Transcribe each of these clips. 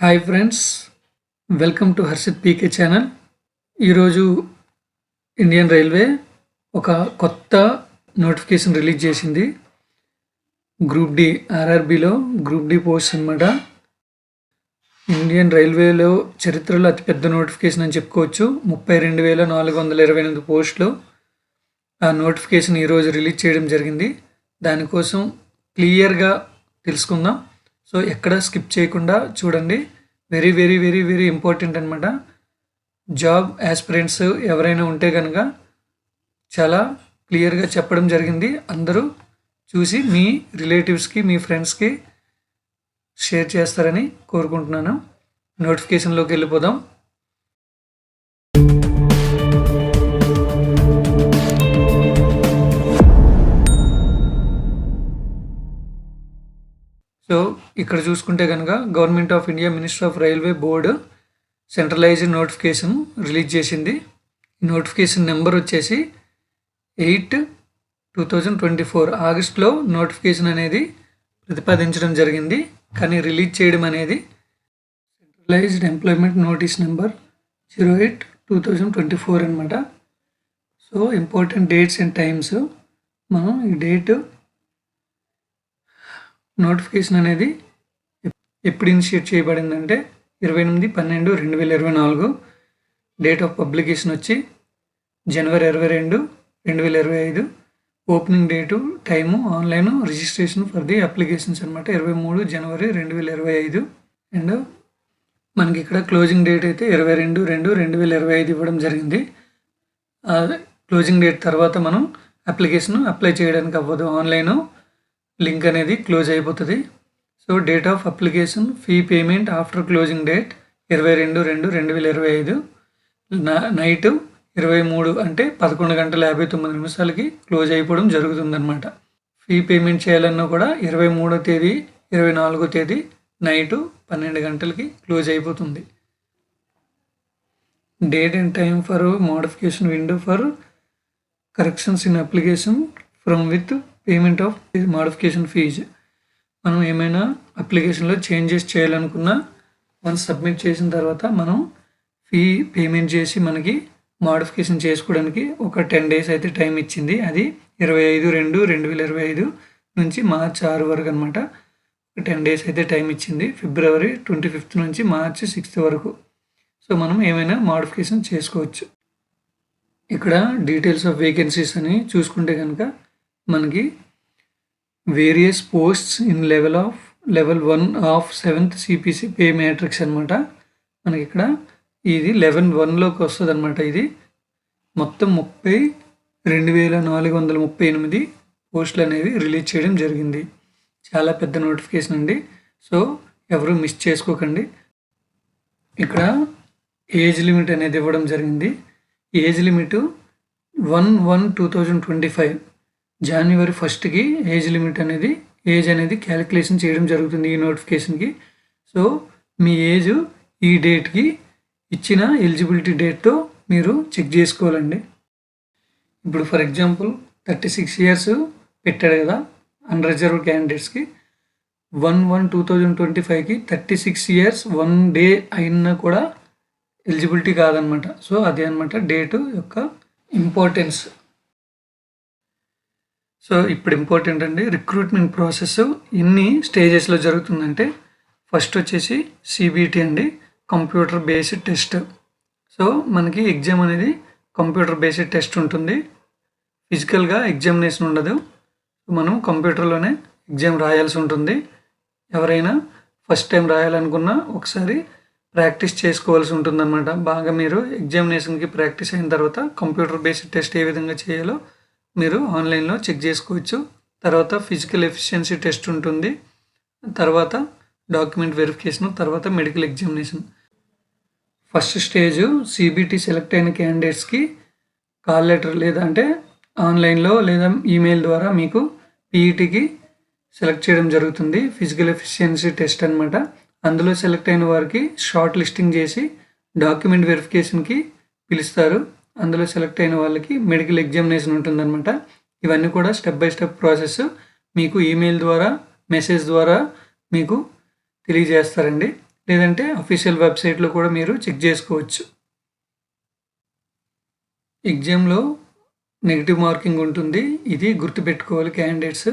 Hi friends, welcome to Harshit PK channel. ఈరోజు Indian railway ఒక కొత్త నోటిఫికేషన్ రిలీజ్ చేసింది. గ్రూప్ డి ఆర్ఆర్బిలో గ్రూప్ డి పోస్ట్ అనమాట. ఇండియన్ రైల్వేలో చరిత్రలో అతిపెద్ద నోటిఫికేషన్ అని చెప్పుకోవచ్చు. 32,428 పోస్టులు. ఆ నోటిఫికేషన్ ఈరోజు రిలీజ్ చేయడం జరిగింది. దానికోసం క్లియర్గా తెలుసుకుందాం. సో ఎక్కడ స్కిప్ చేయకుండా చూడండి. Very very very very important అనమాట. జాబ్ యాస్పిరెంట్స్ ఎవరైనా ఉంటే కనుక చాలా క్లియర్గా చెప్పడం జరిగింది. అందరూ చూసి మీ రిలేటివ్స్కి మీ ఫ్రెండ్స్కి షేర్ చేస్తారని కోరుకుంటున్నాను. నోటిఫికేషన్లోకి వెళ్ళిపోదాం. సో ఇక్కడ చూసుకుంటే కనుక government of India minister of railway board centralised notification release చేసింది. ఈ నోటిఫికేషన్ నెంబర్ వచ్చేసి 8/2024 ఆగస్టులో నోటిఫికేషన్ అనేది ప్రతిపాదించడం జరిగింది. కానీ రిలీజ్ చేయడం అనేది సెంట్రలైజ్డ్ ఎంప్లాయ్మెంట్ నోటీస్ నెంబర్ 08/2024 అనమాట. So important dates and times మనం ఈ డేట్ నోటిఫికేషన్ అనేది ఎప్పుడు ఇనిషియేట్ చేయబడిందంటే 28/12/2024. డేట్ ఆఫ్ పబ్లికేషన్ వచ్చి జనవరి 22, 2025. Opening date time online registration for the applications అనమాట 23 జనవరి 2025. అండ్ మనకి ఇక్కడ క్లోజింగ్ డేట్ అయితే 22/2/2025 ఇవ్వడం జరిగింది. క్లోజింగ్ డేట్ తర్వాత మనం అప్లికేషన్ అప్లై చేయడానికి అవ్వదు. ఆన్లైన్ లింక్ అనేది క్లోజ్ అయిపోతుంది. So date of application fee payment after closing date 22/2/2025 night 23 అంటే 11:59 క్లోజ్ అయిపోవడం జరుగుతుందన్నమాట. ఫీ పేమెంట్ చేయాలన్నా కూడా 23వ తేదీ 24వ తేదీ నైటు 12 గంటలకి క్లోజ్ అయిపోతుంది. Date and time for modification window for corrections in application from with payment of modification fee. మనం ఏమైనా అప్లికేషన్లో చేంజెస్ చేయాలనుకున్నా వన్స్ సబ్మిట్ చేసిన తర్వాత మనం ఫీ పేమెంట్ చేసి మనకి మోడిఫికేషన్ చేసుకోవడానికి ఒక 10 days అయితే టైం ఇచ్చింది. అది 25/2/2025 నుంచి మార్చి 6 వరకు అనమాట. 10 days అయితే టైం ఇచ్చింది. ఫిబ్రవరి 25 నుంచి మార్చి 6 వరకు. సో మనం ఏమైనా మోడిఫికేషన్ చేసుకోవచ్చు. ఇక్కడ డీటెయిల్స్ ఆఫ్ వేకెన్సీస్ అని చూసుకుంటే కనుక మనకి various posts in level 1 of 7th CPC pay matrix అనమాట. మనకి ఇక్కడ ఇది లెవెల్ 1లోకి వస్తుంది అనమాట. ఇది మొత్తం 32,438 పోస్టులు అనేవి రిలీజ్ చేయడం జరిగింది. చాలా పెద్ద నోటిఫికేషన్ అండి. సో ఎవరు మిస్ చేసుకోకండి. ఇక్కడ ఏజ్ లిమిట్ అనేది ఇవ్వడం జరిగింది. ఏజ్ లిమిట్ 1/1/2025 జనవరి 1కి ఏజ్ అనేది క్యాలిక్యులేషన్ చేయడం జరుగుతుంది ఈ నోటిఫికేషన్కి. సో మీ ఏజ్ ఈ డేట్కి ఇచ్చిన ఎలిజిబిలిటీ డేట్తో మీరు చెక్ చేసుకోవాలండి. ఇప్పుడు ఫర్ ఎగ్జాంపుల్ 36 years పెట్టాడు కదా అన్రిజర్వ్డ్ క్యాండిడేట్స్కి. 1/1/2025కి 36 years 1 day అయినా కూడా ఎలిజిబిలిటీ కాదనమాట. సో అదే అనమాట డేటు యొక్క ఇంపార్టెన్స్. సో ఇప్పుడు ఇంపార్టెంట్ అండి, రిక్రూట్మెంట్ ప్రాసెస్ ఎన్ని స్టేజెస్లో జరుగుతుందంటే ఫస్ట్ వచ్చేసి CBT అండి, కంప్యూటర్ బేస్డ్ టెస్ట్. సో మనకి ఎగ్జామ్ అనేది కంప్యూటర్ బేస్డ్ టెస్ట్ ఉంటుంది. ఫిజికల్గా ఎగ్జామినేషన్ ఉండదు. మనం కంప్యూటర్లోనే ఎగ్జామ్ రాయాల్సి ఉంటుంది. ఎవరైనా ఫస్ట్ టైం రాయాలనుకున్నా ఒకసారి ప్రాక్టీస్ చేసుకోవాల్సి ఉంటుందన్నమాట. బాగా మీరు ఎగ్జామినేషన్కి ప్రాక్టీస్ అయిన తర్వాత కంప్యూటర్ బేస్డ్ టెస్ట్ ఏ విధంగా చేయాలో మీరు ఆన్లైన్లో చెక్ చేసుకోవచ్చు. తర్వాత ఫిజికల్ ఎఫిషియన్సీ టెస్ట్ ఉంటుంది. తర్వాత డాక్యుమెంట్ వెరిఫికేషన్, తర్వాత medical examination. First stage CBT select అయిన క్యాండిడేట్స్కి కాల్ లెటర్ లేదా అంటే ఆన్లైన్లో లేదా ఈమెయిల్ ద్వారా మీకు PETకి సెలెక్ట్ చేయడం జరుగుతుంది. ఫిజికల్ ఎఫిషియన్సీ టెస్ట్ అనమాట. అందులో సెలెక్ట్ అయిన వారికి షార్ట్ లిస్టింగ్ చేసి డాక్యుమెంట్ వెరిఫికేషన్కి పిలుస్తారు. అందులో సెలెక్ట్ అయిన వాళ్ళకి మెడికల్ ఎగ్జామినేషన్ ఉంటుందన్నమాట. ఇవన్నీ కూడా స్టెప్ బై స్టెప్ ప్రాసెస్ మీకు ఈమెయిల్ ద్వారా మెసేజ్ ద్వారా మీకు తెలియజేస్తారండి. లేదంటే అఫీషియల్ వెబ్సైట్లో కూడా మీరు చెక్ చేసుకోవచ్చు. ఎగ్జామ్లో నెగిటివ్ మార్కింగ్ ఉంటుంది. ఇది గుర్తుపెట్టుకోవాలి క్యాండిడేట్స్.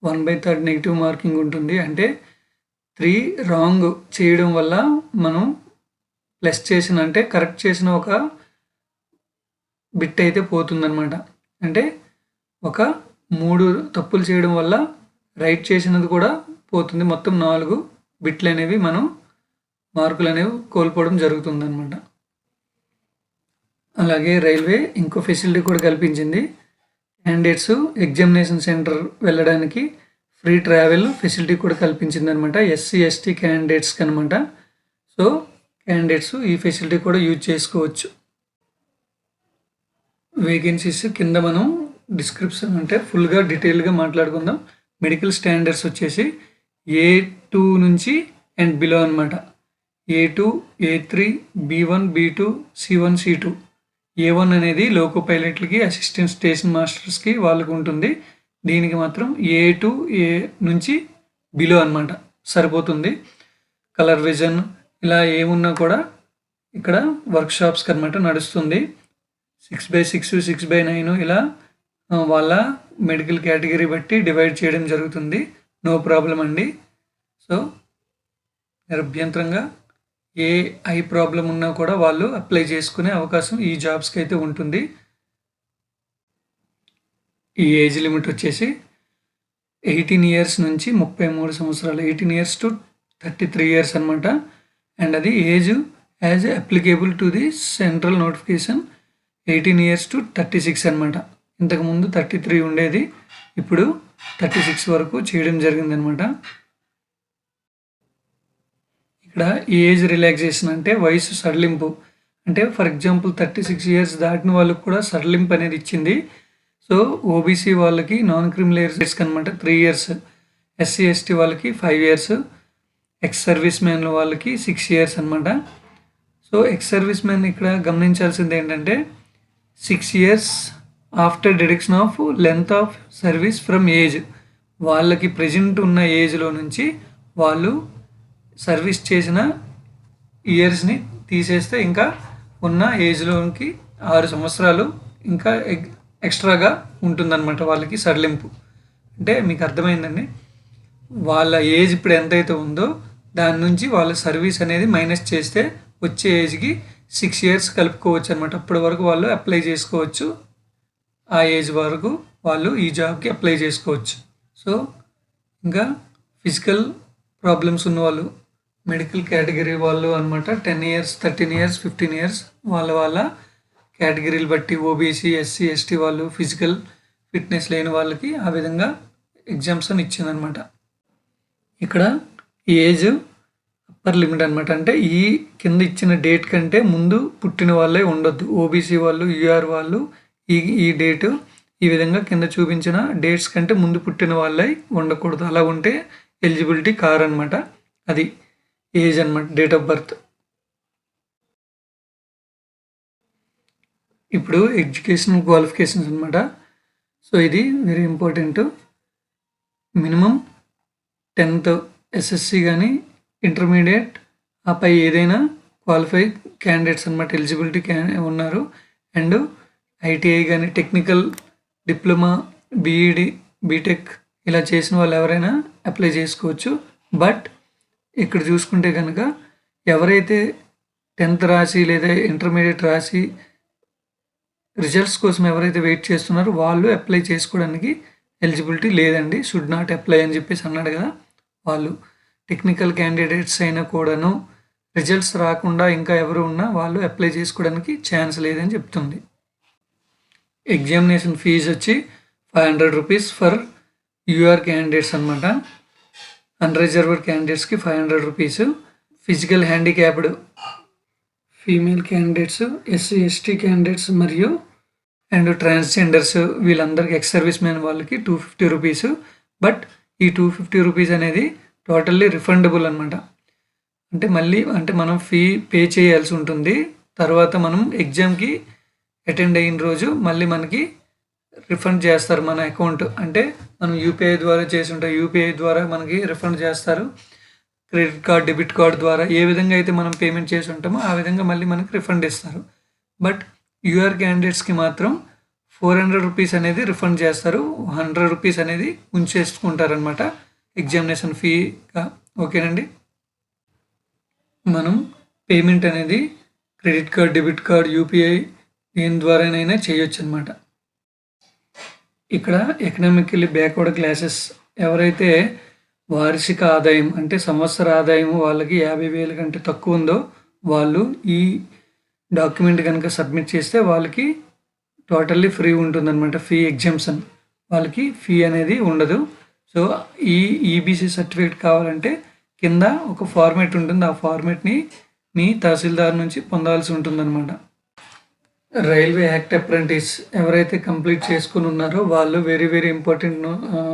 1/3 నెగిటివ్ మార్కింగ్ ఉంటుంది. అంటే 3 రాంగ్ చేయడం వల్ల మనం ప్లస్ చేసిన అంటే కరెక్ట్ చేసిన ఒక బిట్ అయితే పోతుందన్నమాట. అంటే ఒక 3 తప్పులు చేయడం వల్ల రైట్ చేసినది కూడా పోతుంది. మొత్తం 4 బిట్లు అనేవి మనం మార్కులు అనేవి కోల్పోవడం జరుగుతుందన్నమాట. అలాగే రైల్వే ఇంకో ఫెసిలిటీ కూడా కల్పించింది. క్యాండిడేట్స్ ఎగ్జామినేషన్ సెంటర్ వెళ్ళడానికి ఫ్రీ ట్రావెల్ ఫెసిలిటీ కూడా కల్పించింది అనమాట. ఎస్సీ ఎస్టీ క్యాండిడేట్స్కి అనమాట. సో క్యాండిడేట్స్ ఈ ఫెసిలిటీ కూడా యూజ్ చేసుకోవచ్చు. వేకెన్సీస్ కింద మనం డిస్క్రిప్షన్ అంటే ఫుల్గా డీటెయిల్గా మాట్లాడుకుందాం. మెడికల్ స్టాండర్డ్స్ వచ్చేసి A2 నుంచి అండ్ బిలో అనమాట. A2, A3, B1, B2, C1, C2. A1 అనేది లోకో పైలట్లకి, అసిస్టెంట్ స్టేషన్ మాస్టర్స్కి వాళ్ళకు ఉంటుంది. దీనికి మాత్రం A2 A నుంచి బిలో అనమాట సరిపోతుంది. కలర్ విజన్ ఇలా ఏమున్నా కూడా ఇక్కడ వర్క్షాప్స్కి అనమాట నడుస్తుంది. 6/6, 6/9 ఇలా వాళ్ళ మెడికల్ కేటగిరీ బట్టి డివైడ్ చేయడం జరుగుతుంది. నో ప్రాబ్లం అండి. సో నిరభ్యంతరంగా ఏ ఐ ప్రాబ్లం ఉన్నా కూడా వాళ్ళు అప్లై చేసుకునే అవకాశం ఈ జాబ్స్కి అయితే ఉంటుంది. ఈ ఏజ్ లిమిట్ వచ్చేసి 18 ఇయర్స్ నుంచి 33 సంవత్సరాలు, 18 ఇయర్స్ టు 33 ఇయర్స్ అనమాట. అండ్ అది age as applicable to the central notification 18 years to 36 అనమాట. ఇంతకుముందు 33 ఉండేది, ఇప్పుడు 36 వరకు చేయడం జరిగిందనమాట. ఇక్కడ ఏజ్ రిలాక్సేషన్ అంటే వయసు సడలింపు. అంటే ఫర్ ఎగ్జాంపుల్ 36 ఇయర్స్ దాటిన వాళ్ళకి కూడా సడలింపు అనేది ఇచ్చింది. సో ఓబీసీ వాళ్ళకి, నాన్ క్రిమినల్ ఇయర్స్కి అనమాట 3 ఇయర్స్, ఎస్సీ ఎస్టీ వాళ్ళకి 5 ఇయర్స్, ఎక్స్ సర్వీస్ మ్యాన్ వాళ్ళకి 6 ఇయర్స్ అనమాట. సో ఎక్స్ సర్వీస్ మ్యాన్ ఇక్కడ గమనించాల్సింది ఏంటంటే 6 years after deduction of length of service from age. వాళ్ళకి ప్రజెంట్ ఉన్న ఏజ్లో నుంచి వాళ్ళు సర్వీస్ చేసిన ఇయర్స్ని తీసేస్తే ఇంకా ఉన్న ఏజ్లోకి 6 సంవత్సరాలు ఇంకా ఎక్స్ట్రాగా ఉంటుందన్నమాట వాళ్ళకి సడలింపు. అంటే మీకు అర్థమైందండి. వాళ్ళ ఏజ్ ఇప్పుడు ఎంతైతే ఉందో దాని నుంచి వాళ్ళ సర్వీస్ అనేది మైనస్ చేస్తే వచ్చే ఏజ్కి 6 ఇయర్స్ కలుపుకోవచ్చు అనమాట. అప్పటి వరకు వాళ్ళు అప్లై చేసుకోవచ్చు. ఆ ఏజ్ వరకు వాళ్ళు ఈ జాబ్కి అప్లై చేసుకోవచ్చు. సో ఇంకా ఫిజికల్ ప్రాబ్లమ్స్ ఉన్నవాళ్ళు, మెడికల్ కేటగిరీ వాళ్ళు అనమాట 10 ఇయర్స్, 13 ఇయర్స్, 15 ఇయర్స్ వాళ్ళ కేటగిరీలు బట్టి ఓబీసీ, ఎస్సీ, ఎస్టీ వాళ్ళు ఫిజికల్ ఫిట్నెస్ లేని వాళ్ళకి ఆ విధంగా ఎగ్జామ్షన్ ఇచ్చిందనమాట. ఇక్కడ ఈ ఏజ్ అప్పర్ లిమిట్ అనమాట. అంటే ఈ కింద ఇచ్చిన డేట్ కంటే ముందు పుట్టిన వాళ్ళే ఉండొద్దు. ఓబీసీ వాళ్ళు, యూఆర్ వాళ్ళు ఈ డేటు ఈ విధంగా కింద చూపించిన డేట్స్ కంటే ముందు పుట్టిన వాళ్ళే ఉండకూడదు. అలా ఉంటే ఎలిజిబిలిటీ కారనమాట. అది ఏజ్ అనమాట, డేట్ ఆఫ్ బర్త్. ఇప్పుడు ఎడ్యుకేషనల్ క్వాలిఫికేషన్స్ అనమాట. సో ఇది very important. Minimum 10th SSC కానీ ఇంటర్మీడియట్ ఆపై ఏదైనా క్వాలిఫై క్యాండిడేట్స్ అనమాట ఎలిజిబిలిటీ ఉన్నారు. అండ్ ఐటీఐ కానీ, టెక్నికల్, డిప్లొమా, బీఈడి, బీటెక్ ఇలా చేసిన వాళ్ళు ఎవరైనా అప్లై చేసుకోవచ్చు. బట్ ఇక్కడ చూసుకుంటే కనుక ఎవరైతే 10th రాసి లేదా ఇంటర్మీడియట్ రాసి రిజల్ట్స్ కోసం ఎవరైతే వెయిట్ చేస్తున్నారో వాళ్ళు అప్లై చేసుకోవడానికి ఎలిజిబిలిటీ లేదండి. షుడ్ నాట్ అప్లై అని చెప్పేసి అన్నాడు కదా. వాళ్ళు టెక్నికల్ క్యాండిడేట్స్ అయినా కూడాను రిజల్ట్స్ రాకుండా ఇంకా ఎవరు ఉన్నా వాళ్ళు అప్లై చేసుకోవడానికి ఛాన్స్ లేదని చెప్తుంది. ఎగ్జామినేషన్ ఫీజు వచ్చి 500 రూపీస్ ఫర్ యూఆర్ క్యాండిడేట్స్ అనమాట. అన్రిజర్వ్డ్ క్యాండిడేట్స్కి 500 rupees. Physical handicapped female candidates, SC ST candidates మరియు అండ్ ట్రాన్స్జెండర్స్ వీళ్ళందరికీ ఎక్స్ సర్వీస్ మ్యాన్ వాళ్ళకి 250 రూపీస్. బట్ ఈ 250 రూపీస్ అనేది టోటల్లీ రిఫండబుల్ అనమాట. అంటే మళ్ళీ మనం ఫీ పే చేయాల్సి ఉంటుంది. తర్వాత మనం ఎగ్జామ్కి అటెండ్ అయిన రోజు మళ్ళీ మనకి రిఫండ్ చేస్తారు మన అకౌంట్. అంటే మనం యూపీఐ ద్వారా చేసి ఉంటాం, యూపీఐ ద్వారా మనకి రిఫండ్ చేస్తారు. క్రెడిట్ కార్డ్, డెబిట్ కార్డ్ ద్వారా ఏ విధంగా అయితే మనం పేమెంట్ చేసి ఉంటామో ఆ విధంగా మళ్ళీ మనకి రిఫండ్ ఇస్తారు. బట్ యూఆర్ క్యాండిడేట్స్కి మాత్రం 400 రూపీస్ అనేది రిఫండ్ చేస్తారు. 100 రూపీస్ అనేది ఉంచేసుకుంటారనమాట ఎగ్జామినేషన్ ఫీగా. ఓకేనండి. మనం పేమెంట్ అనేది credit card, debit card, UPI దేని ద్వారానైనా చేయొచ్చు అనమాట. ఇక్కడ ఎకనామికల్లీ బ్యాక్వర్డ్ క్లాసెస్ ఎవరైతే వార్షిక ఆదాయం అంటే సంవత్సర ఆదాయం వాళ్ళకి 50,000 కంటే తక్కువ ఉందో వాళ్ళు ఈ డాక్యుమెంట్ కనుక సబ్మిట్ చేస్తే వాళ్ళకి టోటల్లీ ఫ్రీ ఉంటుందన్నమాట. ఫీ ఎగ్జామ్షన్, వాళ్ళకి ఫీ అనేది ఉండదు. సో ఈ ఈబీసీ సర్టిఫికేట్ కావాలంటే కింద ఒక ఫార్మేట్ ఉంటుంది. ఆ ఫార్మేట్ని మీ తహసీల్దార్ నుంచి పొందాల్సి ఉంటుందన్నమాట. రైల్వే యాక్ట్ అప్రెంటిస్ ఎవరైతే కంప్లీట్ చేసుకుని ఉన్నారో వాళ్ళు వెరీ వెరీ ఇంపార్టెంట్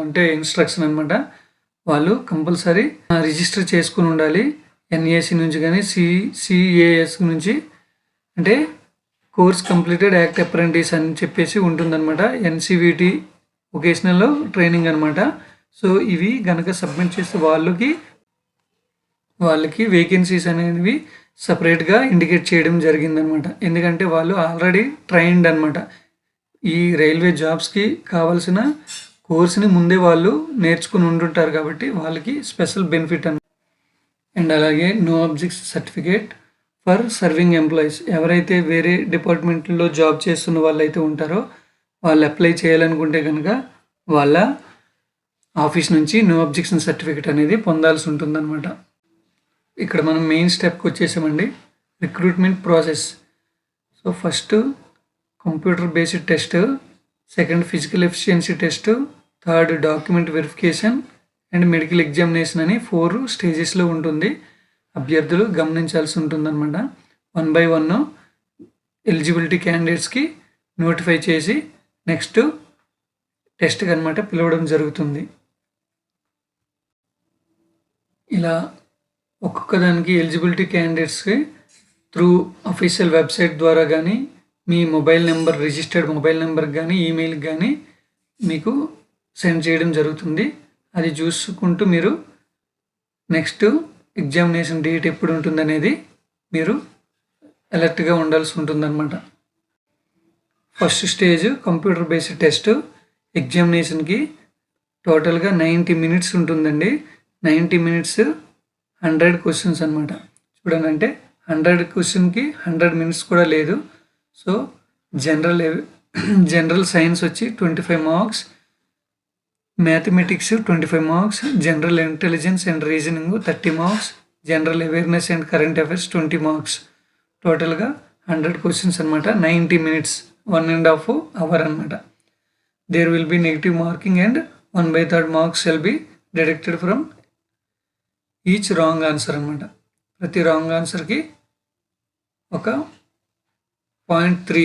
అంటే ఇన్స్ట్రక్షన్ అనమాట. వాళ్ళు కంపల్సరీ రిజిస్టర్ చేసుకుని ఉండాలి. ఎన్ఏసి నుంచి కానీ సిఏఎస్ నుంచి, అంటే కోర్స్ కంప్లీటెడ్ యాక్ట్ అప్రెంటిస్ అని చెప్పేసి ఉంటుందన్నమాట. ఎన్సివిటి వొకేషనల్ ట్రైనింగ్ అనమాట. సో ఇవి కనుక సబ్మిట్ చేస్తే వాళ్ళకి వేకెన్సీస్ అనేవి సపరేట్గా ఇండికేట్ చేయడం జరిగిందనమాట. ఎందుకంటే వాళ్ళు ఆల్రెడీ ట్రైన్డ్ అనమాట. ఈ రైల్వే జాబ్స్కి కావాల్సిన కోర్స్ని ముందే వాళ్ళు నేర్చుకుని ఉంటుంటారు కాబట్టి వాళ్ళకి స్పెషల్ బెనిఫిట్ అనమాట. అండ్ అలాగే no objects certificate for serving employees ఎవరైతే వేరే డిపార్ట్మెంట్లో జాబ్ చేస్తున్న వాళ్ళు అయితే ఉంటారో వాళ్ళు అప్లై చేయాలనుకుంటే కనుక వాళ్ళ ఆఫీస్ నుంచి నో అబ్జెక్షన్ సర్టిఫికేట్ అనేది పొందాల్సి ఉంటుందన్నమాట. ఇక్కడ మనం మెయిన్ స్టెప్కి వచ్చేసామండి, recruitment process. So first computer based test, second physical efficiency test, third document verification and medical examination అని 4 స్టేజెస్లో ఉంటుంది. అభ్యర్థులు గమనించాల్సి ఉంటుందన్నమాట. 1 by 1 ఎలిజిబిలిటీ క్యాండిడేట్స్కి నోటిఫై చేసి నెక్స్ట్ టెస్ట్కి అనమాట పిలవడం జరుగుతుంది. ఇలా ఒక్కొక్క దానికి ఎలిజిబిలిటీ క్యాండిడేట్స్కి త్రూ అఫీషియల్ వెబ్సైట్ ద్వారా కానీ మీ మొబైల్ నెంబర్, రిజిస్టర్డ్ మొబైల్ నెంబర్కి కానీ ఈమెయిల్కి కానీ మీకు సెండ్ చేయడం జరుగుతుంది. అది చూసుకుంటూ మీరు నెక్స్ట్ ఎగ్జామినేషన్ డేట్ ఎప్పుడు ఉంటుందనేది మీరు అలర్ట్గా ఉండాల్సి ఉంటుందన్నమాట. First stage computer based test. ఎగ్జామినేషన్కి టోటల్గా 90 మినిట్స్ ఉంటుందండి. 90 మినిట్స్ 100 క్వశ్చన్స్ అనమాట. చూడండి, అంటే 100 క్వశ్చన్కి 100 మినిట్స్ కూడా లేదు. సో జనరల్ సైన్స్ వచ్చి 25 marks, mathematics 25 marks, general intelligence and reasoning 30 marks, general awareness and current affairs 20 marks. టోటల్గా 100 క్వశ్చన్స్ అనమాట. 90 మినిట్స్, 1.5 అవర్ అనమాట. There will be negative marking and 1/3 marks will be deducted from each wrong answer అనమాట. ప్రతి wrong ఆన్సర్కి ఒక 0.3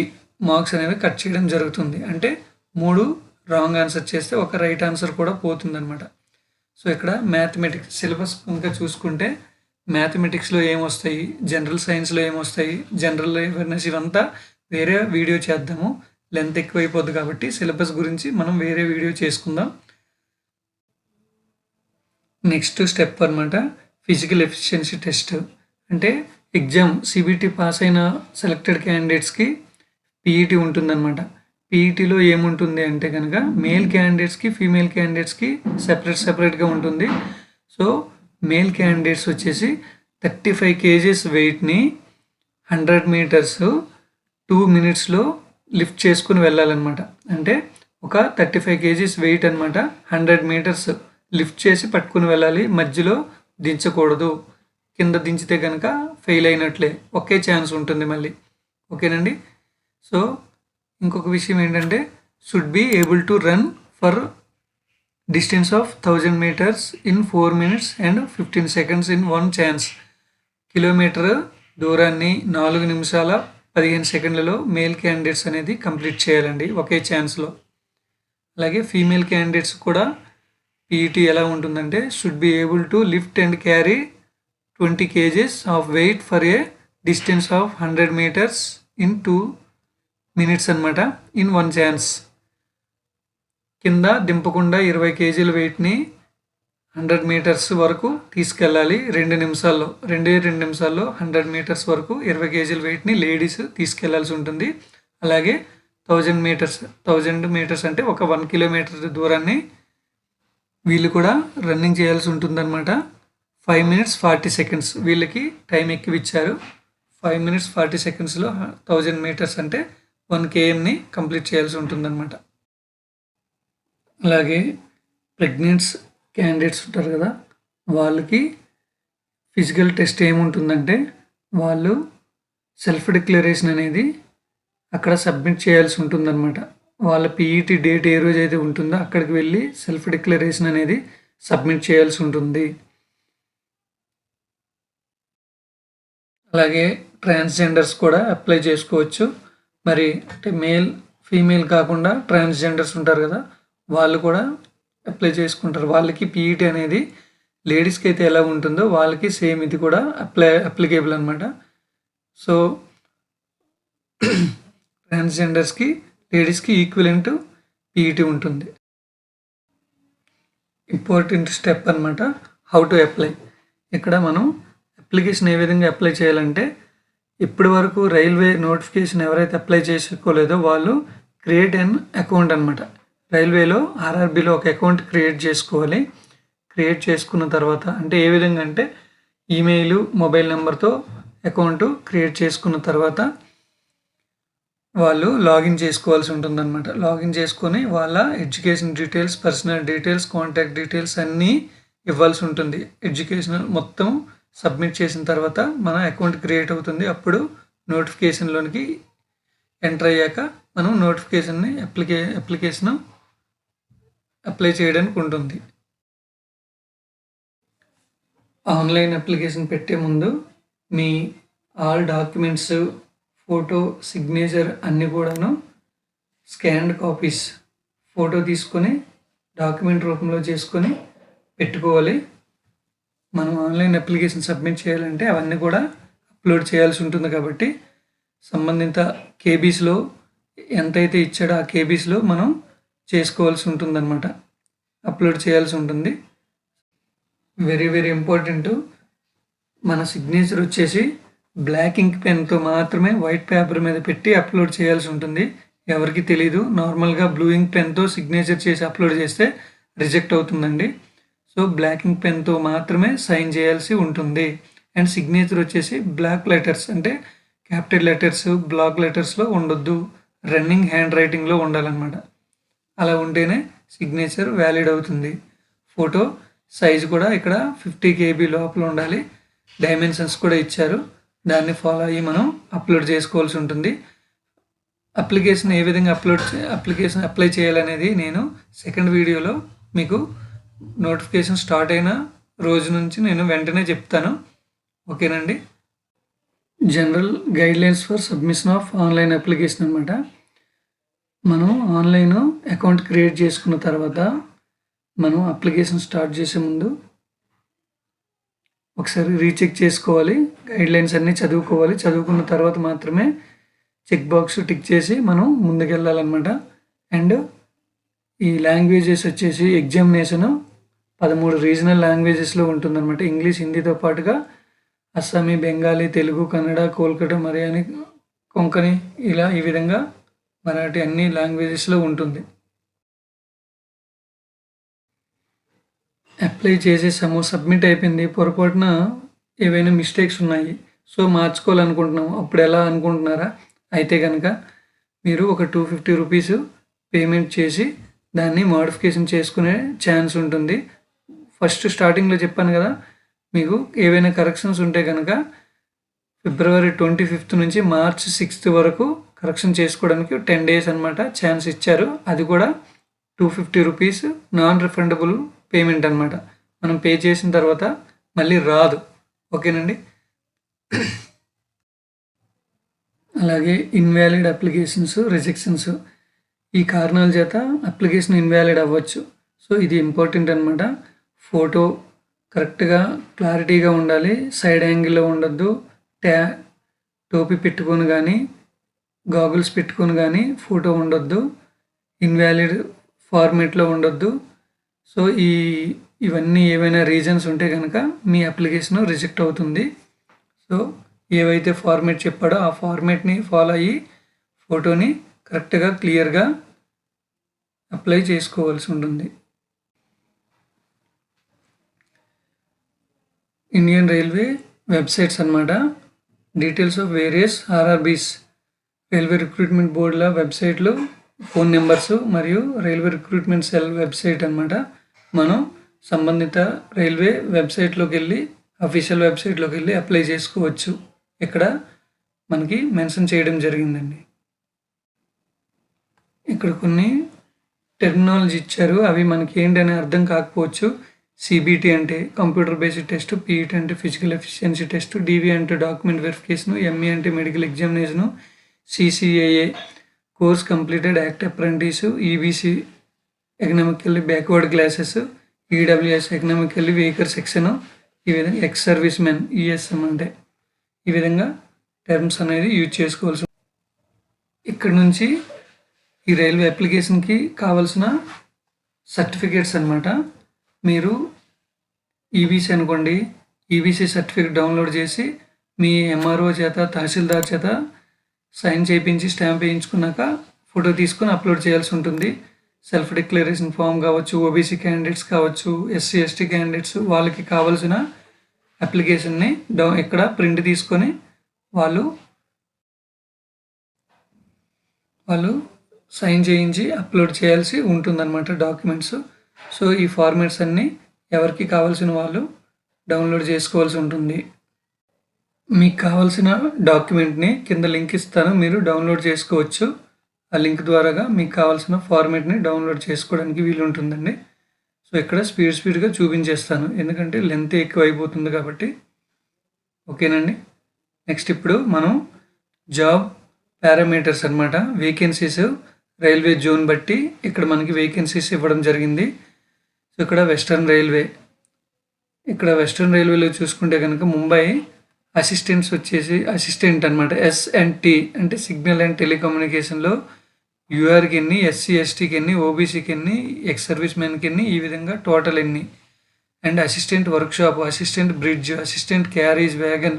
marks అనేవి cut చేయడం జరుగుతుంది. అంటే 3 రాంగ్ ఆన్సర్ చేస్తే ఒక రైట్ ఆన్సర్ కూడా పోతుందన్నమాట. సో ఇక్కడ మ్యాథమెటిక్స్ సిలబస్ కనుక చూసుకుంటే మ్యాథమెటిక్స్లో ఏమొస్తాయి, జనరల్ సైన్స్లో ఏమొస్తాయి, జనరల్ అవేర్నెస్ ఇవంతా వేరే వీడియో చేద్దాము. లెంత్ ఎక్కువైపోద్ది కాబట్టి సిలబస్ గురించి మనం వేరే వీడియో చేసుకుందాం. నెక్స్ట్ స్టెప్ అనమాట ఫిజికల్ ఎఫిషియన్సీ టెస్ట్. అంటే ఎగ్జామ్ సిబిటి పాస్ అయిన సెలెక్టెడ్ క్యాండిడేట్స్కి పీఈటీ ఉంటుందన్నమాట. పీఈటీలో ఏముంటుంది అంటే కనుక మేల్ క్యాండిడేట్స్కి, ఫీమేల్ క్యాండిడేట్స్కి సెపరేట్గా ఉంటుంది. సో మేల్ క్యాండిడేట్స్ వచ్చేసి 35 kgs వెయిట్ని 100 మీటర్స్ 2 మినిట్స్లో లిఫ్ట్ చేసుకుని వెళ్ళాలన్నమాట. అంటే ఒక 35 kgs వెయిట్ అనమాట 100 మీటర్స్ లిఫ్ట్ చేసి పట్టుకుని వెళ్ళాలి. మధ్యలో దించకూడదు. కింద దించితే కనుక ఫెయిల్ అయినట్లే, ఒకే ఛాన్స్ ఉంటుంది మళ్ళీ. ఓకేనండి. సో ఇంకొక విషయం ఏంటంటే should be able to run for distance of 1000 meters in 4 minutes and 15 seconds in 1 chance. Kilometre దూరాన్ని 4 నిమిషాల 15 సెకండ్లలో మేల్ క్యాండిడేట్స్ అనేది కంప్లీట్ చేయాలండి ఒకే ఛాన్స్లో. అలాగే ఫీమేల్ క్యాండిడేట్స్ కూడా పీఈటీ ఎలా ఉంటుందంటే should be able to lift and carry 20 kgs of weight for a distance of 100 meters in 2 minutes అనమాట, ఇన్ 1 ఛాన్స్. కింద దింపకుండా 20 kgs వెయిట్ని 100 మీటర్స్ వరకు తీసుకెళ్ళాలి 2 నిమిషాల్లో. 2 నిమిషాల్లో 100 మీటర్స్ వరకు 20 కేజీల వెయిట్‌ని లేడీస్ తీసుకెళ్లాల్సి ఉంటుంది. అలాగే 1000 మీటర్స్ అంటే ఒక 1 కిలోమీటర్ దూరాన్ని వీళ్ళు కూడా రన్నింగ్ చేయాల్సి ఉంటుందన్నమాట. 5 మినిట్స్ 40 సెకండ్స్ వీళ్ళకి టైం ఎక్కువ ఇచ్చారు. 5 మినిట్స్ 40 సెకండ్స్‌లో 1000 మీటర్స్ అంటే 1 కేఎంని కంప్లీట్ చేయాల్సి ఉంటుందన్నమాట. అలాగే ప్రెగ్నెంట్స్ క్యాండిడేట్స్ ఉంటారు కదా, వాళ్ళకి ఫిజికల్ టెస్ట్ ఏముంటుందంటే వాళ్ళు సెల్ఫ్ డిక్లరేషన్ అనేది అక్కడ సబ్మిట్ చేయాల్సి ఉంటుందన్నమాట. వాళ్ళ పీఈటీ డేట్ ఏ రోజు అయితే ఉంటుందో అక్కడికి వెళ్ళి సెల్ఫ్ డిక్లరేషన్ అనేది సబ్మిట్ చేయాల్సి ఉంటుంది. అలాగే ట్రాన్స్జెండర్స్ కూడా అప్లై చేసుకోవచ్చు. మరి అంటే మేల్ ఫీమేల్ కాకుండా ట్రాన్స్జెండర్స్ ఉంటారు కదా, వాళ్ళు కూడా అప్లై చేసుకుంటారు. వాళ్ళకి పీఈటీ అనేది లేడీస్కి అయితే ఎలా ఉంటుందో వాళ్ళకి సేమ్ ఇది కూడా అప్లికేబుల్ అనమాట. సో ట్రాన్స్జెండర్స్కి లేడీస్కి ఈక్వలెంట్ పీఈటీ ఉంటుంది. ఇంపార్టెంట్ స్టెప్ అనమాట హౌ టు అప్లై. ఇక్కడ మనం అప్లికేషన్ ఏ విధంగా అప్లై చేయాలంటే, ఇప్పటి వరకు రైల్వే నోటిఫికేషన్ ఎవరైతే అప్లై చేసుకోలేదో వాళ్ళు క్రియేట్ అన్ అకౌంట్ అనమాట. రైల్వేలో ఆర్ఆర్బీలో ఒక అకౌంట్ క్రియేట్ చేసుకోవాలి. క్రియేట్ చేసుకున్న తర్వాత అంటే ఏ విధంగా అంటే ఈమెయిల్ మొబైల్ నెంబర్తో అకౌంట్ క్రియేట్ చేసుకున్న తర్వాత వాళ్ళు లాగిన్ చేసుకోవాల్సి ఉంటుందన్నమాట. లాగిన్ చేసుకొని వాళ్ళ education details, personal details, contact details అన్నీ ఇవ్వాల్సి ఉంటుంది. ఎడ్యుకేషనల్ మొత్తం సబ్మిట్ చేసిన తర్వాత మన అకౌంట్ క్రియేట్ అవుతుంది. అప్పుడు నోటిఫికేషన్లోనికి ఎంటర్ అయ్యాక మనం నోటిఫికేషన్ని అప్లికేషన్ అప్లై చేయడానికి ఉంటుంది. ఆన్లైన్ అప్లికేషన్ పెట్టే ముందు me all documents, photo, signature అన్నీ కూడాను స్కాన్డ్ కాపీస్ ఫోటో తీసుకొని డాక్యుమెంట్ రూపంలో చేసుకొని పెట్టుకోవాలి. మనం ఆన్లైన్ అప్లికేషన్ సబ్మిట్ చేయాలంటే అవన్నీ కూడా అప్లోడ్ చేయాల్సి ఉంటుంది. కాబట్టి సంబంధిత కేబీస్లో ఎంతైతే ఇచ్చాడో ఆ కేబీస్లో మనం చేసుకోవాల్సి ఉంటుందన్నమాట, అప్లోడ్ చేయాల్సి ఉంటుంది. వెరీ వెరీ ఇంపార్టెంట్, మన సిగ్నేచర్ వచ్చేసి బ్లాక్ ఇంక్ పెన్తో మాత్రమే వైట్ పేపర్ మీద పెట్టి అప్లోడ్ చేయాల్సి ఉంటుంది. ఎవరికి తెలీదు, నార్మల్గా బ్లూ ఇంక్ పెన్తో సిగ్నేచర్ చేసి అప్లోడ్ చేస్తే రిజెక్ట్ అవుతుందండి. సో బ్లాక్ ఇంక్ పెన్తో మాత్రమే సైన్ చేయాల్సి ఉంటుంది. అండ్ సిగ్నేచర్ వచ్చేసి బ్లాక్ లెటర్స్ అంటే క్యాపిటల్ లెటర్స్, బ్లాక్ లెటర్స్లో ఉండొద్దు, రన్నింగ్ హ్యాండ్ రైటింగ్లో ఉండాలన్నమాట. అలా ఉంటేనే సిగ్నేచర్ వ్యాలిడ్ అవుతుంది. ఫోటో సైజు కూడా ఇక్కడ 50 KB లోపల ఉండాలి. డైమెన్షన్స్ కూడా ఇచ్చారు, దాన్ని ఫాలో అయ్యి మనం అప్లోడ్ చేసుకోవాల్సి ఉంటుంది. అప్లికేషన్ ఏ విధంగా అప్లికేషన్ అప్లై చేయాలనేది నేను సెకండ్ వీడియోలో మీకు నోటిఫికేషన్ స్టార్ట్ అయిన రోజు నుంచి నేను వెంటనే చెప్తాను. ఓకేనండి. General guidelines for submission of online application అనమాట. మనం ఆన్లైన్ అకౌంట్ క్రియేట్ చేసుకున్న తర్వాత మనం అప్లికేషన్ స్టార్ట్ చేసే ముందు ఒకసారి రీచెక్ చేసుకోవాలి. గైడ్లైన్స్ అన్నీ చదువుకోవాలి. చదువుకున్న తర్వాత మాత్రమే చెక్ బాక్స్ టిక్ చేసి మనం ముందుకెళ్ళాలన్నమాట. అండ్ ఈ లాంగ్వేజెస్ వచ్చేసి ఎగ్జామినేషన్ 13 రీజనల్ లాంగ్వేజెస్లో ఉంటుందన్నమాట. ఇంగ్లీష్, హిందీతో పాటుగా అస్సామీ, బెంగాలీ, తెలుగు, కన్నడ, కోల్కతా, మలయాళీ, కొంకణి ఇలా ఈ విధంగా మరాఠీ అన్ని లాంగ్వేజెస్లో ఉంటుంది. అప్లై చేసేసాము, సబ్మిట్ అయిపోయింది. పొరపాటున ఏవైనా మిస్టేక్స్ ఉన్నాయి, సో మార్చుకోవాలనుకుంటున్నాము. అప్పుడు ఎలా అనుకుంటున్నారా? అయితే కనుక మీరు ఒక 250 రూపీస్ పేమెంట్ చేసి దాన్ని మోడిఫికేషన్ చేసుకునే ఛాన్స్ ఉంటుంది. ఫస్ట్ స్టార్టింగ్లో చెప్పాను కదా, మీకు ఏవైనా కరెక్షన్స్ ఉంటే కనుక ఫిబ్రవరి 25 నుంచి మార్చ్ 6 వరకు కరెక్షన్ చేసుకోవడానికి 10 days అనమాట ఛాన్స్ ఇచ్చారు. అది కూడా 250 రూపీస్ నాన్ రిఫండబుల్ పేమెంట్ అనమాట. మనం పే చేసిన తర్వాత మళ్ళీ రాదు. ఓకేనండి. అలాగే ఇన్వాలిడ్ అప్లికేషన్స్, రిజెక్షన్స్, ఈ కారణాల చేత అప్లికేషన్ ఇన్వాలిడ్ అవ్వచ్చు. సో ఇది ఇంపార్టెంట్ అనమాట. ఫోటో కరెక్ట్గా క్లారిటీగా ఉండాలి, సైడ్ యాంగిల్లో ఉండొద్దు, టోపీ పెట్టుకొని కానీ గాగుల్స్ పెట్టుకొని కానీ ఫోటో ఉండొద్దు, ఇన్వాలిడ్ ఫార్మేట్లో ఉండొద్దు. సో ఈ ఇవన్నీ ఏవైనా రీజన్స్ ఉంటే కనుక మీ అప్లికేషన్ రిజెక్ట్ అవుతుంది. సో ఏవైతే ఫార్మేట్ చెప్పాడో ఆ ఫార్మేట్ని ఫాలో అయ్యి ఫోటోని కరెక్ట్గా క్లియర్గా అప్లై చేసుకోవాల్సి ఉంటుంది. ఇండియన్ రైల్వే వెబ్సైట్స్ అన్నమాట. Details of various RRBs, railway recruitment బోర్డుల వెబ్సైట్లు, ఫోన్ నెంబర్స్ మరియు రైల్వే రిక్రూట్మెంట్ సెల్ వెబ్సైట్ అన్నమాట. మనం సంబంధిత రైల్వే వెబ్సైట్లోకి వెళ్ళి అఫీషియల్ వెబ్సైట్లోకి వెళ్ళి అప్లై చేసుకోవచ్చు. ఇక్కడ మనకి మెన్షన్ చేయడం జరిగిందండి. ఇక్కడ కొన్ని టెర్మినాలజీ ఇచ్చారు, అవి మనకి ఏంటనే అర్థం కాకపోవచ్చు. సిబిటి అంటే కంప్యూటర్ బేస్డ్ టెస్ట్, పీఈటీ అంటే ఫిజికల్ ఎఫిషియన్సీ టెస్ట్, డివి అంటే డాక్యుమెంట్ వెరిఫికేషన్, ఎంఈ అంటే medical examination, సిసిఏఏ course completed act apprentice, EBC economically backward classes, EWS economically weaker section, ఈ విధంగా ఎక్స్ సర్వీస్ మెన్ ఈఎస్ఎం అంటే ఈ విధంగా టర్మ్స్ అనేది యూజ్ చేసుకోవాల్సి. ఇక్కడ నుంచి ఈ రైల్వే అప్లికేషన్కి కావాల్సిన సర్టిఫికేట్స్ అన్నమాట. మీరు ఈబీసీ అనుకోండి, ఈబీసీ సర్టిఫికేట్ డౌన్లోడ్ చేసి మీ ఎంఆర్ఓ చేత, తహసీల్దార్ చేత సైన్ చేయించి స్టాంప్ వేయించుకున్నాక ఫోటో తీసుకొని అప్లోడ్ చేయాల్సి ఉంటుంది. సెల్ఫ్ డిక్లరేషన్ ఫామ్ కావచ్చు, ఓబీసీ క్యాండిడేట్స్ కావచ్చు, ఎస్సీ ఎస్టీ క్యాండిడేట్స్, వాళ్ళకి కావాల్సిన అప్లికేషన్ని ఇక్కడ ప్రింట్ తీసుకొని వాళ్ళు సైన్ చేయించి అప్లోడ్ చేయాల్సి ఉంటుందన్నమాట డాక్యుమెంట్స్. సో ఈ ఫార్మాట్స్ అన్నీ ఎవరికి కావాల్సిన వాళ్ళు డౌన్లోడ్ చేసుకోవాల్సి ఉంటుంది. మీకు కావాల్సిన డాక్యుమెంట్ని కింద లింక్ ఇస్తాను, మీరు డౌన్లోడ్ చేసుకోవచ్చు. ఆ లింక్ ద్వారాగా మీకు కావాల్సిన ఫార్మాట్ని డౌన్లోడ్ చేసుకోవడానికి వీలు ఉంటుందండి. సో ఇక్కడ స్పీడ్గా చూపించేస్తాను, ఎందుకంటే లెంత్ ఎక్కువ అయిపోతుంది కాబట్టి. ఓకేనండి. నెక్స్ట్ ఇప్పుడు మనం జాబ్ పారామీటర్స్ అన్నమాట. వేకెన్సీస్ రైల్వే జోన్ బట్టి ఇక్కడ మనకి వేకెన్సీస్ ఇవ్వడం జరిగింది. సో ఇక్కడ వెస్టర్న్ రైల్వేలో చూసుకుంటే కనుక ముంబై అసిస్టెంట్స్ వచ్చేసి అసిస్టెంట్ అనమాట, ఎస్ఎన్టీ అంటే సిగ్నల్ అండ్ టెలికమ్యూనికేషన్లో యూఆర్కి ఎన్ని, ఎస్సీ ఎస్టీకి ఎన్ని, ఓబీసీకి ఎన్ని, ఎక్స్ సర్వీస్ మెన్కి ఎన్ని, ఈ విధంగా టోటల్ ఎన్ని. And assistant workshop, assistant bridge, assistant carriage wagon,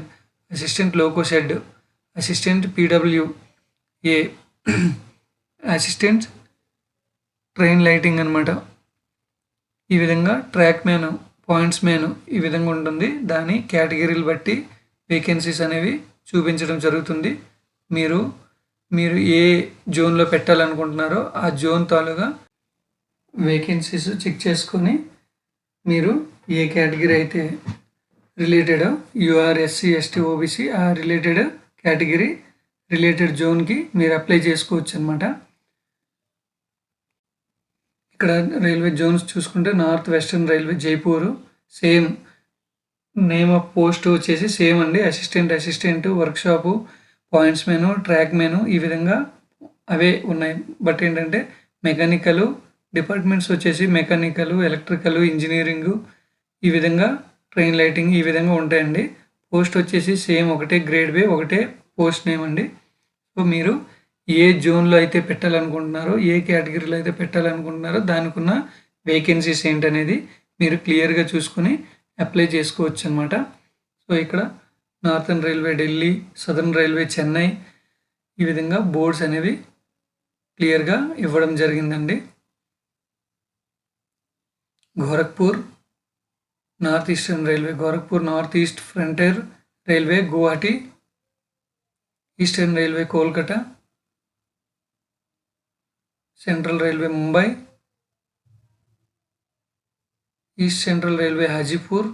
assistant loco shed, assistant PWA, assistant train lighting అనమాట. ఈ విధంగా ట్రాక్ మ్యాన్, పాయింట్స్ మ్యాన్ ఈ విధంగా ఉంటుంది. దాని కేటగిరీలు బట్టి వేకెన్సీస్ అనేవి చూపించడం జరుగుతుంది. మీరు ఏ జోన్లో పెట్టాలనుకుంటున్నారో ఆ జోన్ తాలూగా వేకెన్సీస్ చెక్ చేసుకొని మీరు ఏ కేటగిరీ అయితే related UR, SC, ST, OBC ఆ రిలేటెడ్ కేటగిరీ రిలేటెడ్ జోన్కి మీరు అప్లై చేసుకోవచ్చు అనమాట. ఇక్కడ రైల్వే జోన్స్ చూసుకుంటే north western railway Jaipur, same name of post వచ్చేసి సేమ్ అండి. Assistant workshop, points men, track men ఈ విధంగా అవే ఉన్నాయి. బట్ ఏంటంటే మెకానికల్ డిపార్ట్మెంట్స్ వచ్చేసి మెకానికల్, ఎలక్ట్రికల్, ఇంజనీరింగ్, ఈ విధంగా ట్రైన్ లైటింగ్ ఈ విధంగా ఉంటాయండి. పోస్ట్ వచ్చేసి సేమ్ ఒకటే, గ్రేడ్ వే ఒకటే పోస్ట్ నేమ్ అండి. సో మీరు ఏ జోన్లో అయితే పెట్టాలనుకుంటున్నారో, ఏ కేటగిరీలో అయితే పెట్టాలనుకుంటున్నారో దానికి ఉన్న వేకెన్సీస్ ఏంటనేది మీరు క్లియర్గా చూసుకొని అప్లై చేసుకోవచ్చు అనమాట. సో ఇక్కడ northern railway Delhi, southern railway Chennai ఈ విధంగా బోర్డ్స్ అనేవి క్లియర్గా ఇవ్వడం జరిగిందండి. Gorakhpur north eastern railway, Gorakhpur north east frontier railway Guwahati, eastern railway Kolkata, central railway Mumbai, east central railway Hajipur,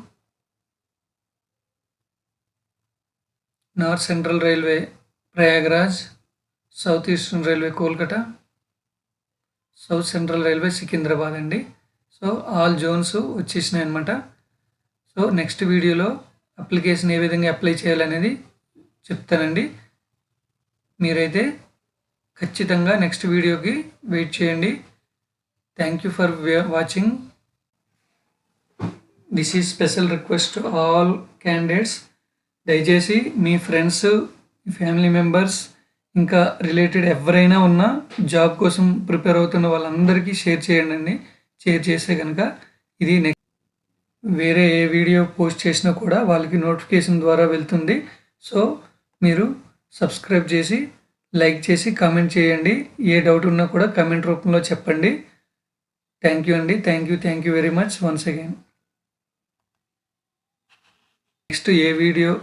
north central railway Prayagraj, south eastern railway Kolkata, south central railway Secunderabad అండి. సో ఆల్ జోన్స్ వచ్చేసినాయి అనమాట. So next వీడియోలో అప్లికేషన్ ఏ విధంగా అప్లై చేయాలనేది చెప్తానండి. మీరైతే ఖచ్చితంగా నెక్స్ట్ వీడియోకి వెయిట్ చేయండి. Thank you for watching. This is special request to all candidates. దయచేసి మీ ఫ్రెండ్స్, మీ ఫ్యామిలీ మెంబర్స్ ఇంకా రిలేటెడ్ ఎవరైనా ఉన్నా జాబ్ కోసం ప్రిపేర్ అవుతున్న వాళ్ళందరికీ షేర్ చేయండి. షేర్ చేస్తే కనుక ఇది వేరే ఏ వీడియో పోస్ట్ చేసినా కూడా వాళ్ళకి నోటిఫికేషన్ ద్వారా వెళ్తుంది. సో మీరు సబ్స్క్రైబ్ చేసి, లైక్ చేసి, కామెంట్ చేయండి. ఏ డౌట్ ఉన్నా కూడా కామెంట్ రూపంలో చెప్పండి. థ్యాంక్ యూ అండి. Thank you very much once again. Next A video